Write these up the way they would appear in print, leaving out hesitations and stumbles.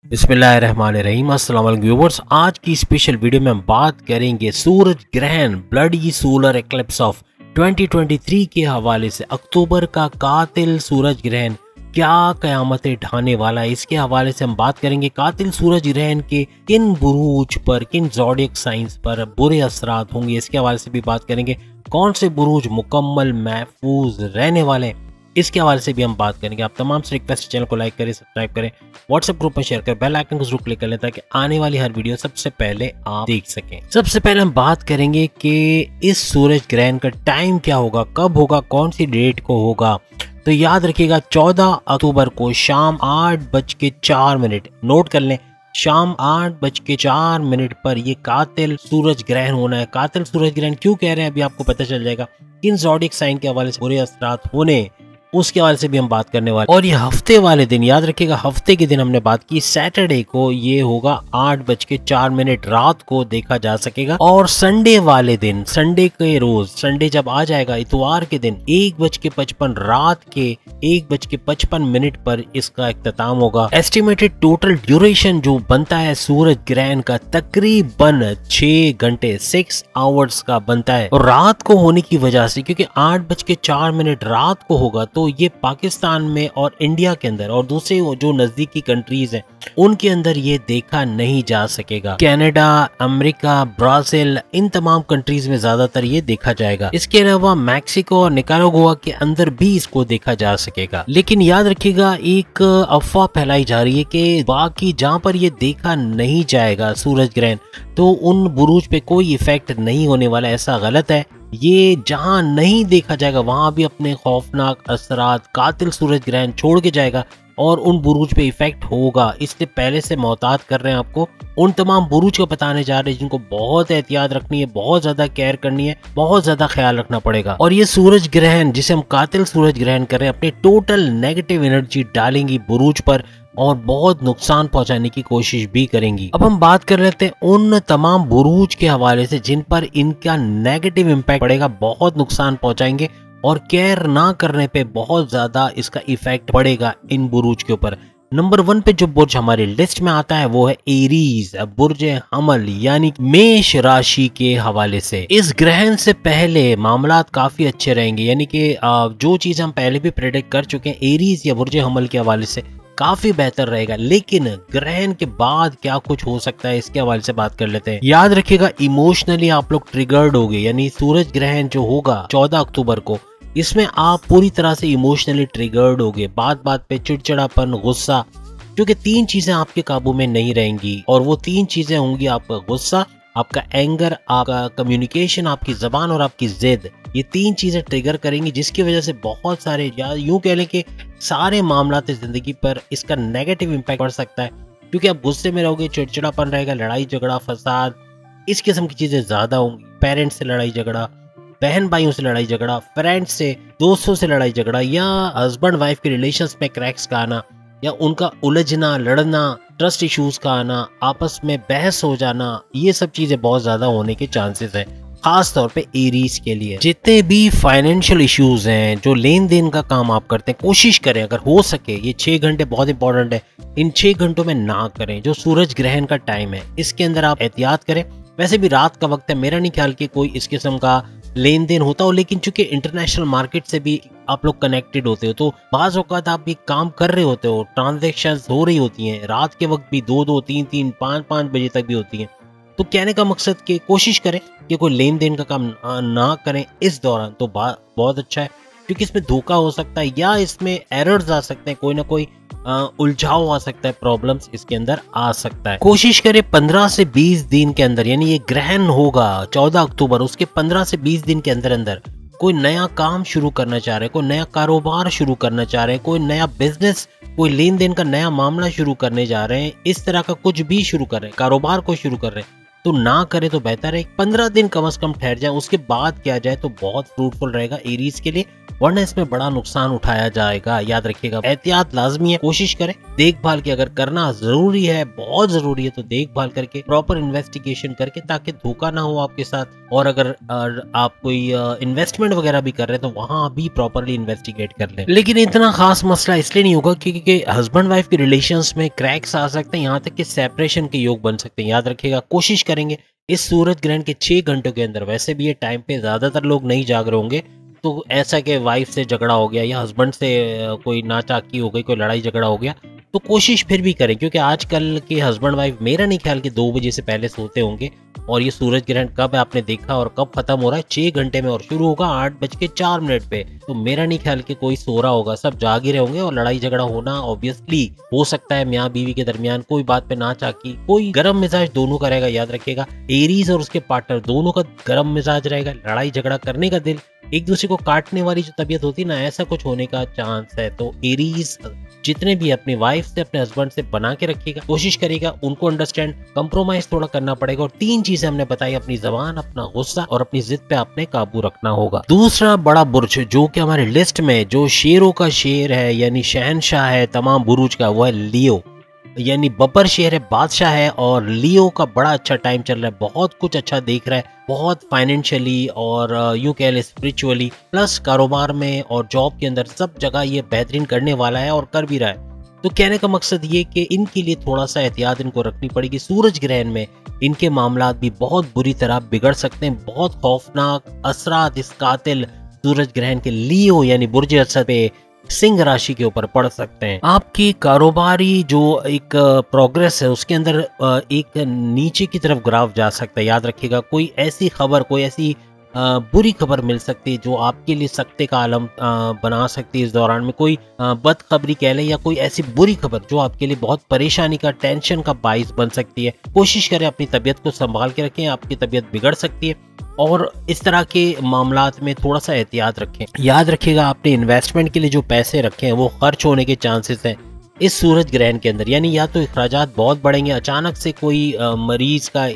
बिस्मिल्लाहिर्रहमानिर्रहीम। अस्सलाम वालेकुम व्यूअर्स, आज की स्पेशल वीडियो में हम बात करेंगे सूरज ग्रहण ब्लडी सोलर एक्लिप्स ऑफ 2023 के हवाले से। अक्टूबर का कातिल सूरज ग्रहण क्या कयामतें ढाने वाला है, इसके हवाले से हम बात करेंगे। कातिल सूरज ग्रहण के किन बुरूज पर, किन ज़ोडिएक साइंस पर बुरे असरात होंगे, इसके हवाले से भी बात करेंगे। कौन से बुरूज मुकम्मल महफूज रहने वाले हैं, इसके हवाले से भी हम बात करेंगे। आप तमाम से रिक्वेस्ट, चैनल को लाइक करें, सब्सक्राइब करें, व्हाट्सएप ग्रुप में शेयर करें, बेल आइकन को जरूर क्लिक कर लें ताकि आने वाली हर वीडियो सबसे पहले आप देख सकें। सबसे पहले हम बात करेंगे कि इस सूरज ग्रहण का टाइम क्या होगा, कब होगा, कौन सी डेट को होगा। तो याद रखिएगा 14 अक्टूबर को शाम 8:04, नोट कर लें, शाम 8:04 पर ये कातिल सूरज ग्रहण होना है। कातिल सूरज ग्रहण क्यों कह रहे हैं अभी आपको पता चल जाएगा। किन ज़ोडिएक साइन के हवाले से बुरे असरात होने, उसके हवाले से भी हम बात करने वाले। और ये हफ्ते वाले दिन, याद रखिएगा हफ्ते के दिन हमने बात की, सैटरडे को ये होगा 8:04 रात को देखा जा सकेगा। और संडे वाले दिन, संडे के रोज, संडे जब आ जाएगा इतवार के दिन 1:55 रात के 1:55 पर इसका इख्तिताम होगा। एस्टिमेटेड टोटल ड्यूरेशन जो बनता है सूरज ग्रहण का तकरीबन 6 घंटे 6 आवर्स का बनता है। और रात को होने की वजह से, क्योंकि 8:04 रात को होगा, तो ये पाकिस्तान में और इंडिया के अंदर और दूसरे जो नजदीकी कंट्रीज हैं उनके अंदर ये देखा नहीं जा सकेगा। कनाडा, अमेरिका, ब्राजील, इन तमाम कंट्रीज में ज्यादातर ये देखा जाएगा। इसके अलावा मैक्सिको और निकारागुआ के अंदर भी इसको देखा जा सकेगा। लेकिन याद रखिएगा एक अफवाह फैलाई जा रही है कि बाकी जहां पर ये देखा नहीं जाएगा सूरज ग्रहण, तो उन बुरूज पे कोई इफेक्ट नहीं होने वाला। ऐसा गलत है। ये जहां नहीं देखा जाएगा वहां भी अपने खौफनाक असरात कातिल सूरज ग्रहण छोड़ के जाएगा और उन बुरूज पे इफेक्ट होगा। इसलिए पहले से मोहतात कर रहे हैं आपको। उन तमाम बुरूज को बताने जा रहे हैं जिनको बहुत एहतियात रखनी है, बहुत ज्यादा केयर करनी है, बहुत ज्यादा ख्याल रखना पड़ेगा। और ये सूरज ग्रहण जिसे हम कातिल सूरज ग्रहण कर रहे हैं, अपनी टोटल नेगेटिव एनर्जी डालेंगी बुरूज पर और बहुत नुकसान पहुंचाने की कोशिश भी करेंगी। अब हम बात कर लेते हैं उन तमाम बुरूज के हवाले से जिन पर इनका नेगेटिव इम्पैक्ट पड़ेगा, बहुत नुकसान पहुंचाएंगे और केयर ना करने पे बहुत ज्यादा इसका इफेक्ट पड़ेगा इन बुरूज के ऊपर। नंबर 1 पे जो बुर्ज हमारी लिस्ट में आता है वो है एरीज, बुर्ज हमल यानी मेष राशि के हवाले से। इस ग्रहण से पहले मामलात काफी अच्छे रहेंगे, यानी कि जो चीज हम पहले भी प्रेडिक्ट कर चुके हैं एरीज या बुर्ज हमल के हवाले से काफी बेहतर रहेगा। लेकिन ग्रहण के बाद क्या कुछ हो सकता है इसके हवाले से बात कर लेते हैं। याद रखिएगा इमोशनली आप लोग ट्रिगर्ड हो गए, यानी सूरज ग्रहण जो होगा 14 अक्टूबर को, इसमें आप पूरी तरह से इमोशनली ट्रिगर्ड हो गए। बात बात पे चिड़चिड़ापन, गुस्सा, क्योंकि 3 चीजें आपके काबू में नहीं रहेंगी और वो 3 चीजें होंगी आपका गुस्सा, आपका एंगर, आपका कम्युनिकेशन, आपकी जबान और आपकी जिद। ये 3 चीजें ट्रिगर करेंगी जिसकी वजह से बहुत सारे, या यूं कह लें कि सारे मामलात जिंदगी पर इसका नेगेटिव इम्पैक्ट पड़ सकता है। क्योंकि आप गुस्से में रहोगे, चिड़चिड़ापन रहेगा, लड़ाई झगड़ा, फसाद, इस किस्म की चीजें ज्यादा होंगी। पेरेंट्स से लड़ाई झगड़ा, बहन भाइयों से लड़ाई झगड़ा, फ्रेंड्स से, दोस्तों से लड़ाई झगड़ा, या हस्बैंड वाइफ के रिलेशंस में क्रैक्स का आना, या उनका उलझना, लड़ना, ट्रस्ट इश्यूज का आना, आपस में बहस हो जाना, ये सब चीजें बहुत ज्यादा होने के चांसेस हैं, खास तौर पे एरीज के लिए। जितने भी फाइनेंशियल इश्यूज हैं, जो लेन देन का काम आप करते हैं, कोशिश करें अगर हो सके, ये 6 घंटे बहुत इंपॉर्टेंट है, इन 6 घंटों में ना करें। जो सूरज ग्रहण का टाइम है इसके अंदर आप एहतियात करें। वैसे भी रात का वक्त है, मेरा नहीं ख्याल कि कोई इस किस्म का लेन देन होता हो, लेकिन चूंकि इंटरनेशनल मार्केट से भी आप लोग कनेक्टेड होते हो, तो बाज औकात आप भी काम कर रहे होते हो, ट्रांजैक्शंस हो रही होती हैं, रात के वक्त भी 2-2, 3-3, 5-5 बजे तक भी होती हैं। तो कहने का मकसद कि कोशिश करें कि कोई लेन देन का काम ना करें इस दौरान, तो बहुत अच्छा है। क्योंकि इसमें धोखा हो सकता है या इसमें एरर्स आ सकते हैं, कोई ना कोई उलझाव आ सकता है, प्रॉब्लम्स इसके अंदर आ सकता है। कोशिश करें 15 से 20 दिन के अंदर, यानी ये ग्रहण होगा 14 अक्टूबर, उसके 15 से 20 दिन के अंदर अंदर कोई नया काम शुरू करना चाह रहे हैं, कोई नया कारोबार शुरू करना चाह रहे हैं, कोई नया बिजनेस, कोई लेन देन का नया मामला शुरू करने जा रहे हैं, इस तरह का कुछ भी शुरू कर रहे हैं, कारोबार को शुरू कर रहे हैं, तो ना करें तो बेहतर है। 15 दिन कम से कम ठहर जाए, उसके बाद किया जाए तो बहुत फ्रूटफुल रहेगा एरीज के लिए, वरना इसमें बड़ा नुकसान उठाया जाएगा। याद रखिएगा, एहतियात लाजमी है, कोशिश करें देखभाल की, अगर करना जरूरी है, बहुत जरूरी है, तो देखभाल करके प्रॉपर इन्वेस्टिगेशन करके, ताकि धोखा ना हो आपके साथ। और अगर आप कोई इन्वेस्टमेंट वगैरह भी कर रहे हैं तो वहां भी प्रॉपरली इन्वेस्टिगेट कर लें। लेकिन इतना खास मसला इसलिए नहीं होगा क्योंकि हस्बैंड वाइफ के रिलेशंस में क्रैक्स आ सकते हैं, यहाँ तक कि सेपरेशन के योग बन सकते हैं। याद रखिएगा, कोशिश करेंगे इस सूरज ग्रहण के 6 घंटों के अंदर, वैसे भी ये टाइम पे ज्यादातर लोग नहीं जाग रहे होंगे, तो ऐसा कि वाइफ से झगड़ा हो गया या हस्बैंड से कोई नाचाकी हो गई, कोई लड़ाई झगड़ा हो गया, तो कोशिश फिर भी करें, क्योंकि आजकल के हस्बैंड वाइफ मेरा नहीं ख्याल कि 2 बजे से पहले सोते होंगे। और ये सूरज ग्रहण कब आपने देखा और कब खत्म हो रहा है? 6 घंटे में, और शुरू होगा 8:04 पे। तो मेरा नहीं ख्याल कि कोई सो रहा होगा, सब जाग ही रहे होंगे। और लड़ाई झगड़ा होना ऑब्वियसली हो सकता है मियाँ बीवी के दरमियान, कोई बात पे नाचाकी, कोई गर्म मिजाज दोनों का रहेगा। याद रखिएगा, एरीज और उसके पार्टनर दोनों का गर्म मिजाज रहेगा, लड़ाई झगड़ा करने का दिल, एक दूसरे को काटने वाली जो तबीयत होती है ना, ऐसा कुछ होने का चांस है। तो एरीज जितने भी अपनी वाइफ से, अपने हस्बैंड से बना के रखिएगा, कोशिश करिएगा उनको अंडरस्टैंड, कंप्रोमाइज थोड़ा करना पड़ेगा। और 3 चीजें हमने बताई, अपनी जबान, अपना गुस्सा और अपनी जिद पे आपने काबू रखना होगा। दूसरा बड़ा बुर्ज जो कि हमारे लिस्ट में जो शेरों का शेर है, यानी शहनशाह है तमाम बुरुज का, वो है लियो, यानी बब्बर शेर है, बादशाह है। और लियो का बड़ा अच्छा टाइम चल रहा है, बहुत कुछ अच्छा देख रहा है, बहुत फाइनेंशियली और यूं कह ले स्पिरिचुअली, प्लस कारोबार में और जॉब के अंदर सब जगह ये बेहतरीन करने वाला है और कर भी रहा है। तो कहने का मकसद ये कि इनके लिए थोड़ा सा एहतियात इनको रखनी पड़ेगी। सूरज ग्रहण में इनके मामलात भी बहुत बुरी तरह बिगड़ सकते हैं। बहुत खौफनाक असरात इस कातिल सूरज ग्रहण के लियो यानी बुर्ज असद पे, सिंह राशि के ऊपर पड़ सकते हैं। आपकी कारोबारी जो एक प्रोग्रेस है उसके अंदर एक नीचे की तरफ ग्राफ जा सकता है। याद रखिएगा, कोई ऐसी खबर, कोई ऐसी बुरी खबर मिल सकती है जो आपके लिए सख्ते का आलम बना सकती है। इस दौरान में कोई बदखबरी कह लें या कोई ऐसी बुरी खबर जो आपके लिए बहुत परेशानी का, टेंशन का बाइस बन सकती है। कोशिश करें अपनी तबीयत को संभाल के रखें, आपकी तबीयत बिगड़ सकती है। और इस तरह के मामलात में थोड़ा सा एहतियात रखें। याद रखिएगा, आपने इन्वेस्टमेंट के लिए जो पैसे रखे हैं वो खर्च होने के चांसेस हैं इस सूरज ग्रहण के अंदर। यानी या तो अखराजात बहुत बढ़ेंगे, अचानक से कोई मरीज का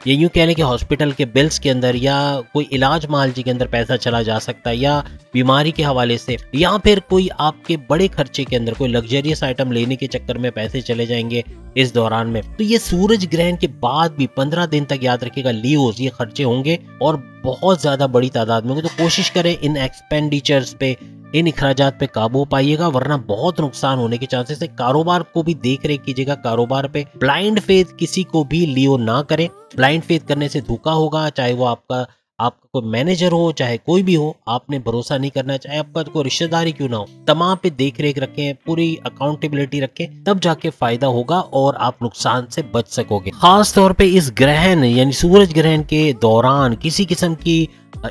ये यूं कह लें कि हॉस्पिटल के बिल्स के अंदर या कोई इलाज मालजी के अंदर पैसा चला जा सकता है, या बीमारी के हवाले से, या फिर कोई आपके बड़े खर्चे के अंदर कोई लग्जरियस आइटम लेने के चक्कर में पैसे चले जाएंगे इस दौरान में। तो ये सूरज ग्रहण के बाद भी 15 दिन तक याद रखिएगा लियोज ये खर्चे होंगे और बहुत ज्यादा बड़ी तादाद में होंगे। तो कोशिश करें इन एक्सपेंडिचर्स पे, इन इखराजात पे काबू पाइएगा, वरना बहुत नुकसान होने के चांसेस है। कारोबार को भी देख रेख कीजिएगा, कारोबार पे ब्लाइंड फेथ किसी को भी लियो ना करें। ब्लाइंड फेथ करने से धोखा होगा, चाहे वो आपका कोई मैनेजर हो, चाहे कोई भी हो, आपने भरोसा नहीं करना, चाहे आपका कोई रिश्तेदारी क्यों ना हो। तमाम पे देख रेख रखें, पूरी अकाउंटेबिलिटी रखें, तब जाके फायदा होगा और आप नुकसान से बच सकोगे। खास तौर पे इस ग्रहण यानी सूरज ग्रहण के दौरान किसी किस्म की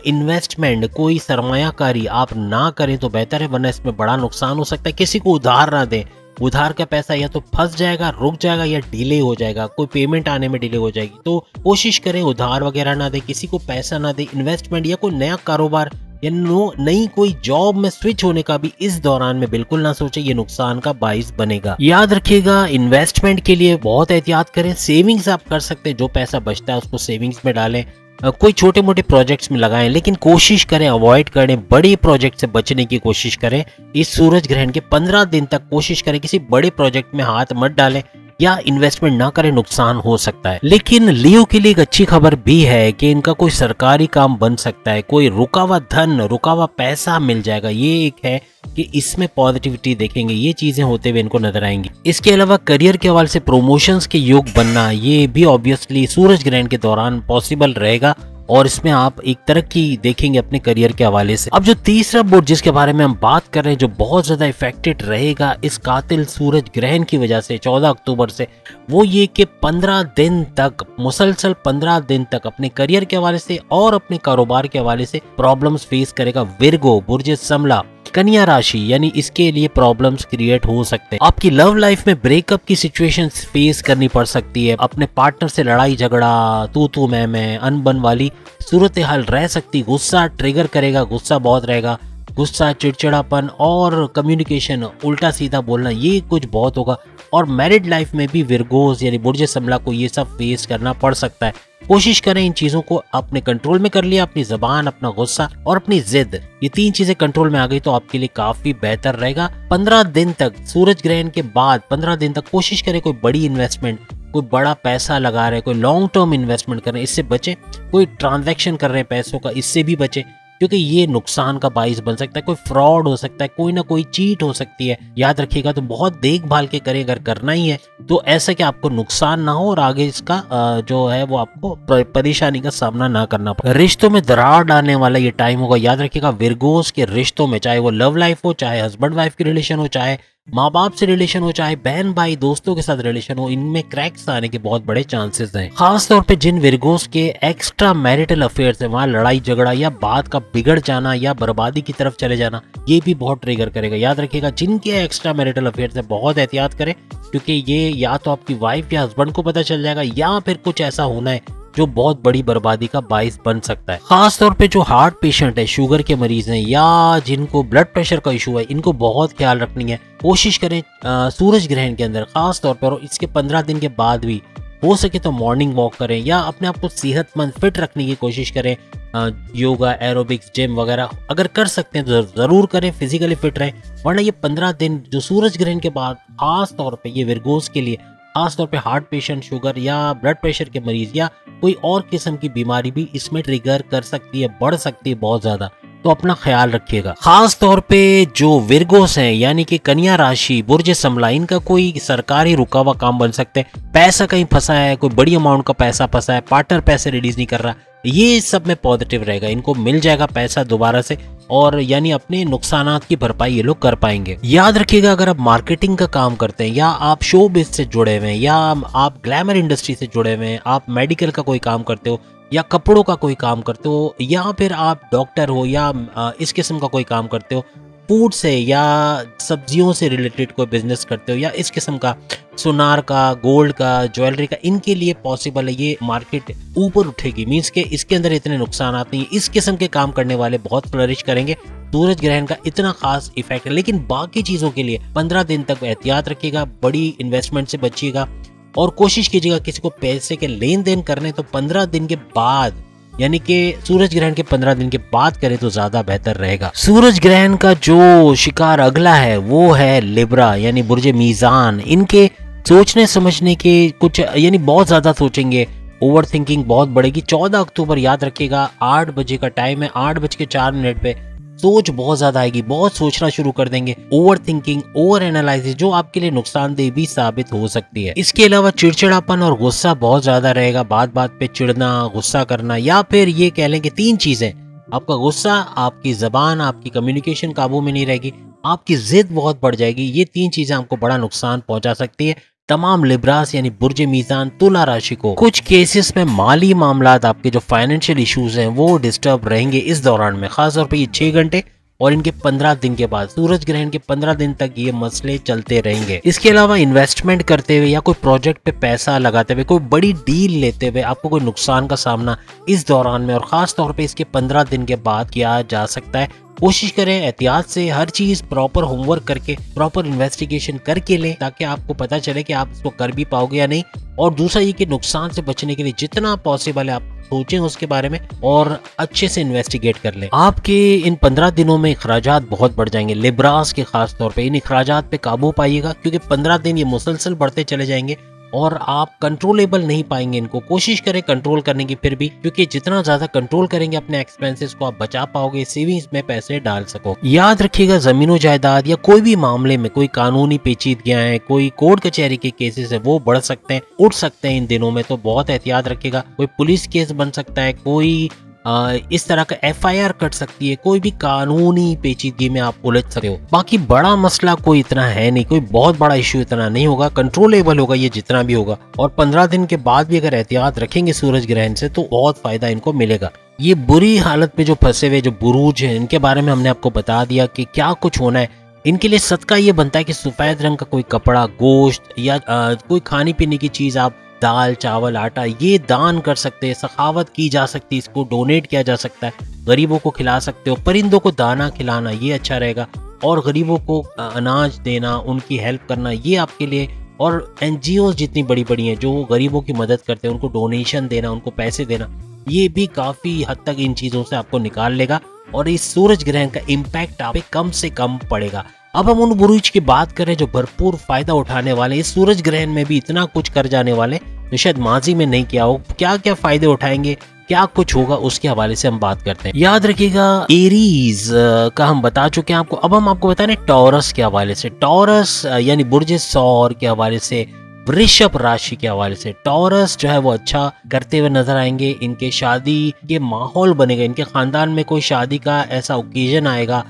इन्वेस्टमेंट, कोई सरमायाकारी आप ना करें तो बेहतर है, वरना इसमें बड़ा नुकसान हो सकता है। किसी को उधार ना दें, उधार का पैसा या तो फंस जाएगा, रुक जाएगा, या डिले हो जाएगा, कोई पेमेंट आने में डिले हो जाएगी। तो कोशिश करें उधार वगैरह ना दे, किसी को पैसा ना दे। इन्वेस्टमेंट या कोई नया कारोबार या नई कोई जॉब में स्विच होने का भी इस दौरान में बिल्कुल ना सोचे, ये नुकसान का बाइस बनेगा। याद रखिएगा, इन्वेस्टमेंट के लिए बहुत एहतियात करें। सेविंग्स आप कर सकते हैं, जो पैसा बचता है उसको सेविंग्स में डालें, कोई छोटे मोटे प्रोजेक्ट्स में लगाएं, लेकिन कोशिश करें अवॉइड करें, बड़े प्रोजेक्ट से बचने की कोशिश करें। इस सूरज ग्रहण के 15 दिन तक कोशिश करें किसी बड़े प्रोजेक्ट में हाथ मत डालें या इन्वेस्टमेंट ना करें, नुकसान हो सकता है। लेकिन लियो के लिए एक अच्छी खबर भी है कि इनका कोई सरकारी काम बन सकता है, कोई रुका हुआ धन, रुका हुआ पैसा मिल जाएगा। ये एक है कि इसमें पॉजिटिविटी देखेंगे, ये चीजें होते हुए इनको नजर आएंगी। इसके अलावा करियर के हवाले से प्रोमोशंस के योग बनना, ये भी ऑब्वियसली सूरज ग्रहण के दौरान पॉसिबल रहेगा और इसमें आप एक तरक्की देखेंगे अपने करियर के हवाले से। अब जो तीसरा बुर्ज जिसके बारे में हम बात कर रहे हैं, जो बहुत ज्यादा इफेक्टेड रहेगा इस कातिल सूरज ग्रहण की वजह से 14 अक्टूबर से, वो ये कि 15 दिन तक, मुसलसल 15 दिन तक अपने करियर के हवाले से और अपने कारोबार के हवाले से प्रॉब्लम्स फेस करेगा विर्गो, बुर्ज समला, कन्या राशि, यानी इसके लिए प्रॉब्लम्स क्रिएट हो सकते हैं। आपकी लव लाइफ में ब्रेकअप की सिचुएशंस फेस करनी पड़ सकती है, अपने पार्टनर से लड़ाई झगड़ा, तू मैं, अनबन वाली सूरत हाल रह सकती, गुस्सा ट्रिगर करेगा, गुस्सा बहुत रहेगा, गुस्सा, चिड़चिड़ापन और कम्युनिकेशन, उल्टा सीधा बोलना, ये कुछ बहुत होगा। और मैरिड लाइफ में भी विरगोस यानी बुर्ज समला को ये सब फेस करना पड़ सकता है। कोशिश करें इन चीजों को अपने कंट्रोल में कर लिया, अपनी जबान, अपना गुस्सा और अपनी जिद, ये 3 चीजें कंट्रोल में आ गई तो आपके लिए काफी बेहतर रहेगा। 15 दिन तक, सूरज ग्रहण के बाद 15 दिन तक कोशिश करें कोई बड़ी इन्वेस्टमेंट, कोई बड़ा पैसा लगा रहे, कोई लॉन्ग टर्म इन्वेस्टमेंट कर रहे हैं, इससे बचे। कोई ट्रांजैक्शन कर रहे हैं पैसों का, इससे भी बचे, क्योंकि ये नुकसान का बाइस बन सकता है। कोई फ्रॉड हो सकता है, कोई ना कोई चीट हो सकती है, याद रखिएगा। तो बहुत देखभाल के करें, अगर करना ही है तो ऐसा कि आपको नुकसान ना हो और आगे इसका जो है वो आपको परेशानी का सामना ना करना पड़े। रिश्तों में दरार डालने वाला ये टाइम होगा, याद रखिएगा। विरगोस के रिश्तों में, चाहे वो लव लाइफ हो, चाहे हस्बैंड वाइफ की रिलेशन हो, चाहे माँ बाप से रिलेशन हो, चाहे बहन भाई दोस्तों के साथ रिलेशन हो, इनमें क्रैक्स आने के बहुत बड़े चांसेस हैं। खास तौर पे जिन विरगोस के एक्स्ट्रा मैरिटल अफेयर्स है, वहाँ लड़ाई झगड़ा या बात का बिगड़ जाना या बर्बादी की तरफ चले जाना, ये भी बहुत ट्रिगर करेगा। याद रखिएगा, जिनके एक्स्ट्रा मैरिटल अफेयर्स है बहुत एहतियात करें, क्योंकि ये या तो आपकी वाइफ या हस्बैंड को पता चल जाएगा या फिर कुछ ऐसा होना है जो बहुत बड़ी बर्बादी का बाइस बन सकता है। खास तौर पे जो हार्ट पेशेंट है, शुगर के मरीज हैं या जिनको ब्लड प्रेशर का इशू है, इनको बहुत ख्याल रखनी है। कोशिश करें सूरज ग्रहण के अंदर खास तौर पर, और इसके 15 दिन के बाद भी हो सके तो मॉर्निंग वॉक करें या अपने आप को सेहतमंद फिट रखने की कोशिश करें। योगा, एरोबिक्स, जिम वगैरह अगर कर सकते हैं तो जरूर करें, फिजिकली फिट रहें। वरना ये 15 दिन जो सूरज ग्रहण के बाद खास तौर पे ये विरगोस के लिए, खास तौर पे हार्ट पेशेंट, शुगर या ब्लड प्रेशर के मरीज या कोई और किस्म की बीमारी भी इसमें ट्रिगर कर सकती है, बढ़ सकती है बहुत ज्यादा। तो अपना ख्याल रखिएगा। खास तौर पे जो विरगोस हैं यानी कि कन्या राशि, बुर्ज समला, इनका कोई सरकारी रुका हुआ काम बन सकते हैं। पैसा कहीं फंसा है, कोई बड़ी अमाउंट का पैसा फंसा है, पार्टनर पैसे रिलीज नहीं कर रहा, ये सब में पॉजिटिव रहेगा। इनको मिल जाएगा पैसा दोबारा से, और यानी अपने नुकसानात की भरपाई ये लोग कर पाएंगे। याद रखिएगा, अगर आप मार्केटिंग का काम करते हैं या आप शो बिज से जुड़े हुए हैं या आप ग्लैमर इंडस्ट्री से जुड़े हुए हैं, आप मेडिकल का कोई काम करते हो या कपड़ों का कोई काम करते हो, या फिर आप डॉक्टर हो या इस किस्म का कोई काम करते हो, फूड से या सब्जियों से रिलेटेड कोई बिजनेस करते हो या इस किस्म का, सुनार का, गोल्ड का, ज्वेलरी का, इनके लिए पॉसिबल है ये मार्केट ऊपर उठेगी। मींस के इसके अंदर इतने नुकसान आते हैं। इस किस्म के काम करने वाले बहुत फ्लरिश करेंगे। सूरज ग्रहण का इतना खास इफेक्ट है, लेकिन बाकी चीजों के लिए 15 दिन तक एहतियात रखिएगा, बड़ी इन्वेस्टमेंट से बचिएगा और कोशिश कीजिएगा किसी को पैसे के लेन देन करने तो 15 दिन के बाद, यानी कि सूरज ग्रहण के 15 दिन के बाद करें तो ज्यादा बेहतर रहेगा। सूरज ग्रहण का जो शिकार अगला है वो है लिब्रा यानी बुर्ज मीजान। इनके सोचने समझने के कुछ यानी बहुत ज्यादा सोचेंगे, ओवर थिंकिंग बहुत बढ़ेगी। 14 अक्टूबर याद रखिएगा, 8 बजे का टाइम है, 8:04 पे सोच बहुत ज्यादा आएगी, बहुत सोचना शुरू कर देंगे। ओवर थिंकिंग, ओवर एनालिसिस जो आपके लिए नुकसानदेह भी साबित हो सकती है। इसके अलावा चिड़चिड़ापन और गुस्सा बहुत ज्यादा रहेगा, बात बात पे चिढ़ना, गुस्सा करना, या फिर ये कह लें कि 3 चीजें, आपका गुस्सा, आपकी जबान, आपकी कम्युनिकेशन काबू में नहीं रहेगी, आपकी जिद बहुत बढ़ जाएगी। ये 3 चीजें आपको बड़ा नुकसान पहुंचा सकती है। तमाम लिब्रास यानी बुर्ज मीजान तुला राशि को कुछ केसेस में माली मामलात, आपके जो फाइनेंशियल इश्यूज हैं वो डिस्टर्ब रहेंगे इस दौरान में, खासतौर पे ये 6 घंटे और इनके 15 दिन के बाद, सूरज ग्रहण के 15 दिन तक ये मसले चलते रहेंगे। इसके अलावा इन्वेस्टमेंट करते हुए या कोई प्रोजेक्ट पे पैसा लगाते हुए, कोई बड़ी डील लेते हुए आपको कोई नुकसान का सामना इस दौरान में और खास तौर पे इसके 15 दिन के बाद किया जा सकता है। कोशिश करें एहतियात से हर चीज प्रॉपर होमवर्क करके, प्रॉपर इन्वेस्टिगेशन करके लें, ताकि आपको पता चले कि आप इसको कर भी पाओगे या नहीं। और दूसरा ये कि नुकसान से बचने के लिए जितना पॉसिबल है आप सोचें उसके बारे में और अच्छे से इन्वेस्टिगेट कर लें। आपके इन 15 दिनों में अखराजात बहुत बढ़ जाएंगे, लिब्रास के खास तौर पे। इन अखराजात पे काबू पाइएगा, क्योंकि 15 दिन ये मुसलसल बढ़ते चले जाएंगे और आप कंट्रोलेबल नहीं पाएंगे इनको। कोशिश करें कंट्रोल करने की फिर भी, क्योंकि जितना ज्यादा कंट्रोल करेंगे अपने एक्सपेंसेस को, आप बचा पाओगे, सेविंग्स में पैसे डाल सको। याद रखिएगा, जमीनों जायदाद या कोई भी मामले में कोई कानूनी पेचीदगियां हैं, कोई कोर्ट कचहरी के केसेस है, वो बढ़ सकते हैं, उठ सकते हैं इन दिनों में, तो बहुत एहतियात रखिएगा। कोई पुलिस केस बन सकता है, कोई इस तरह का FIR कट सकती है, कोई भी कानूनी पेचीदगी में आप उलझ सकते हो। बाकी बड़ा मसला कोई इतना है नहीं, कोई बहुत बड़ा इश्यू इतना नहीं होगा, कंट्रोलेबल होगा ये जितना भी होगा। और 15 दिन के बाद भी अगर एहतियात रखेंगे सूरज ग्रहण से तो बहुत फायदा इनको मिलेगा। ये बुरी हालत में जो फंसे हुए जो बुरूज हैं, इनके बारे में हमने आपको बता दिया कि क्या कुछ होना है। इनके लिए सदका ये बनता है कि सफेद रंग का कोई कपड़ा, गोश्त या कोई खाने पीने की चीज आप दाल चावल आटा ये दान कर सकते हैं, सखावत की जा सकती है, इसको डोनेट किया जा सकता है, गरीबों को खिला सकते हो। परिंदों को दाना खिलाना ये अच्छा रहेगा, और गरीबों को अनाज देना, उनकी हेल्प करना ये आपके लिए, और एनजीओ जितनी बड़ी बड़ी हैं जो गरीबों की मदद करते हैं उनको डोनेशन देना, उनको पैसे देना, ये भी काफ़ी हद तक इन चीज़ों से आपको निकाल लेगा और इस सूरज ग्रहण का इम्पैक्ट आप पे कम से कम पड़ेगा। अब हम उन बुरुज की बात करें जो भरपूर फायदा उठाने वाले, इस सूरज ग्रहण में भी इतना कुछ कर जाने वाले जो शायद माजी में नहीं किया हो। क्या क्या फायदे उठाएंगे, क्या कुछ होगा, उसके हवाले से हम बात करते हैं। याद रखिएगा एरीज का हम बता चुके हैं आपको। अब हम आपको बताएं टॉरस के हवाले से। टॉरस यानी बुर्ज सौर के हवाले से, वृषभ राशि के हवाले से टॉरस जो है वो अच्छा करते हुए नजर आएंगे। इनके शादी के माहौल बनेगा, इनके खानदान में कोई शादी का ऐसा ओकेजन आएगा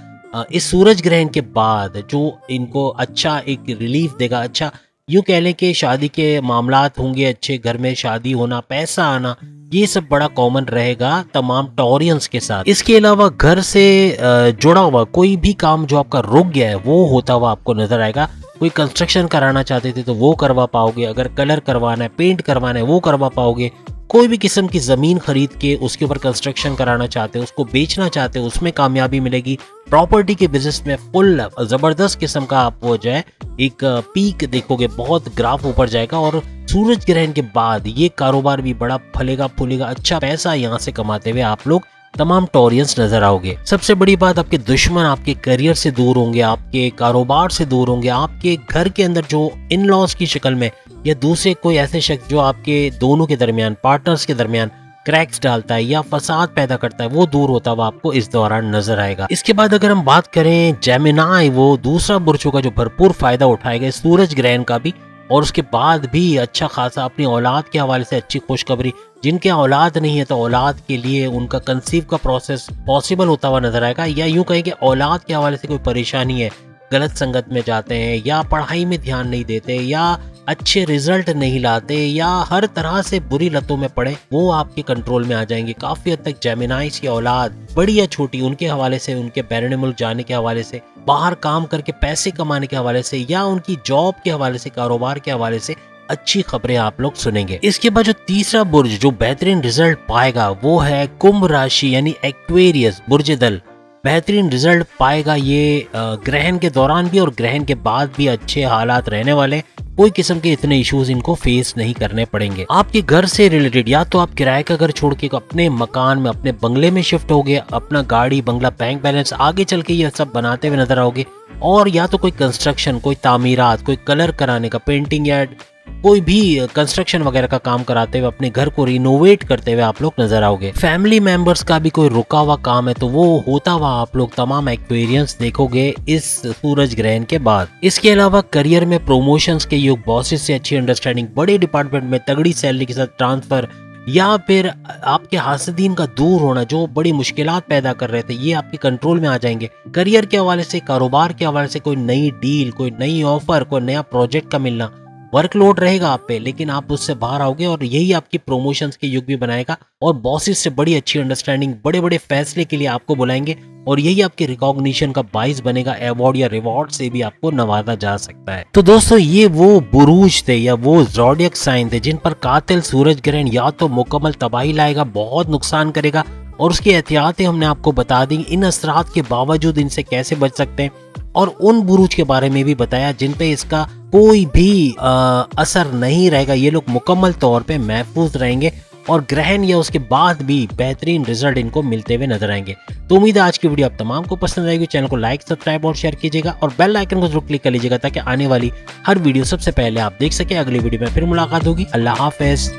इस सूरज ग्रहण के बाद जो इनको अच्छा एक रिलीफ देगा। अच्छा यूं कह लें कि शादी के मामलात होंगे अच्छे, घर में शादी होना, पैसा आना, ये सब बड़ा कॉमन रहेगा तमाम टॉरियंस के साथ। इसके अलावा घर से जुड़ा हुआ कोई भी काम जो आपका रुक गया है वो होता हुआ आपको नजर आएगा। कोई कंस्ट्रक्शन कराना चाहते थे तो वो करवा पाओगे, अगर कलर करवाना है, पेंट करवाना है वो करवा पाओगे। कोई भी किस्म की ज़मीन खरीद के उसके ऊपर कंस्ट्रक्शन कराना चाहते हो, उसको बेचना चाहते हो, उसमें कामयाबी मिलेगी। प्रॉपर्टी के बिजनेस में फुल ज़बरदस्त किस्म का आप वो जो है एक पीक देखोगे, बहुत ग्राफ ऊपर जाएगा। और सूरज ग्रहण के बाद ये कारोबार भी बड़ा फलेगा फूलेगा, अच्छा पैसा यहाँ से कमाते हुए आप लोग तमाम टॉरियंस नजर आओगे। सबसे बड़ी बात, आपके दुश्मन आपके करियर से दूर होंगे, आपके कारोबार से दूर होंगे। आपके घर के अंदर जो इन लॉज की शक्ल में या दूसरे कोई ऐसे शख्स जो आपके दोनों के दरमियान, पार्टनर्स के दरमियान क्रैक्स डालता है या फसाद पैदा करता है, वो दूर होता हुआ आपको इस दौरान नजर आएगा। इसके बाद अगर हम बात करें जेमिनाई, वो दूसरा बुर्ज होगा जो भरपूर फायदा उठाएगा सूरज ग्रहण का भी, और उसके बाद भी अच्छा खासा अपनी औलाद के हवाले से अच्छी खुशखबरी। जिनके औलाद नहीं है तो औलाद के लिए उनका कंसीव का प्रोसेस पॉसिबल होता हुआ नजर आएगा, या यूं कहें कि औलाद के हवाले से कोई परेशानी है, गलत संगत में जाते हैं या पढ़ाई में ध्यान नहीं देते या अच्छे रिजल्ट नहीं लाते या हर तरह से बुरी लतों में पड़े, वो आपके कंट्रोल में आ जाएंगे। काफी हद तक जेमिनाइज की औलाद बड़ी या छोटी, उनके हवाले से, उनके बैरून मुल्क जाने के हवाले से, बाहर काम करके पैसे कमाने के हवाले से, या उनकी जॉब के हवाले से, कारोबार के हवाले से अच्छी खबरें आप लोग सुनेंगे। इसके बाद जो तीसरा बुर्ज जो बेहतरीन रिजल्ट पाएगा वो है कुंभ राशि यानी एक्वेरियस बुर्ज दल। बेहतरीन रिजल्ट पाएगा ये ग्रहण के दौरान भी और ग्रहण के बाद भी अच्छे हालात रहने वाले। कोई किस्म के इतने इश्यूज इनको फेस नहीं करने पड़ेंगे। आपके घर से रिलेटेड या तो आप किराए का घर छोड़ के अपने मकान में, अपने बंगले में शिफ्ट हो गए, अपना गाड़ी बंगला बैंक बैलेंस आगे चल के ये सब बनाते हुए नजर आओगे, और या तो कोई कंस्ट्रक्शन, कोई तामीरात, कोई कलर कराने का, पेंटिंग या कोई भी कंस्ट्रक्शन वगैरह का काम कराते हुए अपने घर को रिनोवेट करते हुए आप लोग नजर आओगे। फैमिली मेंबर्स का भी कोई रुका हुआ काम है तो वो होता हुआ आप लोग तमाम एक्वेरियंस देखोगे इस सूरज ग्रहण के बाद। इसके अलावा करियर में प्रमोशंस के योग, बॉसेस से अच्छी अंडरस्टैंडिंग, बड़े डिपार्टमेंट में तगड़ी सैलरी के साथ ट्रांसफर, या फिर आपके हासदीन का दूर होना जो बड़ी मुश्किलात पैदा कर रहे थे, ये आपके कंट्रोल में आ जाएंगे। करियर के हवाले से, कारोबार के हवाले से कोई नई डील, कोई नई ऑफर, कोई नया प्रोजेक्ट का मिलना, वर्कलोड रहेगा आप पे लेकिन आप उससे बाहर आओगे और यही आपकी प्रमोशंस के युग भी बनाएगा और बॉसेस से बड़ी अच्छी अंडरस्टैंडिंग, बड़े बड़े फैसले के लिए आपको बुलाएंगे और यही आपके रिकॉग्निशन का बाइस बनेगा। अवार्ड या रिवॉर्ड से भी आपको नवाजा जा सकता है। तो दोस्तों ये वो बुरूज थे या वो ज़ोडिएक साइन थे जिन पर कातिल सूरज ग्रहण या तो मुकम्मल तबाही लाएगा, बहुत नुकसान करेगा, और उसकी एहतियातें हमने आपको बता दी। इन असरात के बावजूद इनसे कैसे बच सकते हैं और उन बुरूज के बारे में भी बताया जिन पे इसका कोई भी असर नहीं रहेगा, ये लोग मुकम्मल तौर पे महफूज रहेंगे और ग्रहण या उसके बाद भी बेहतरीन रिजल्ट इनको मिलते हुए नजर आएंगे। तो उम्मीद है आज की वीडियो आप तमाम को पसंद आएगी। चैनल को लाइक, सब्सक्राइब और शेयर कीजिएगा और बेल आइकन को जरूर क्लिक कर लीजिएगा ताकि आने वाली हर वीडियो सबसे पहले आप देख सके। अगली वीडियो में फिर मुलाकात होगी। अल्लाह हाफिज।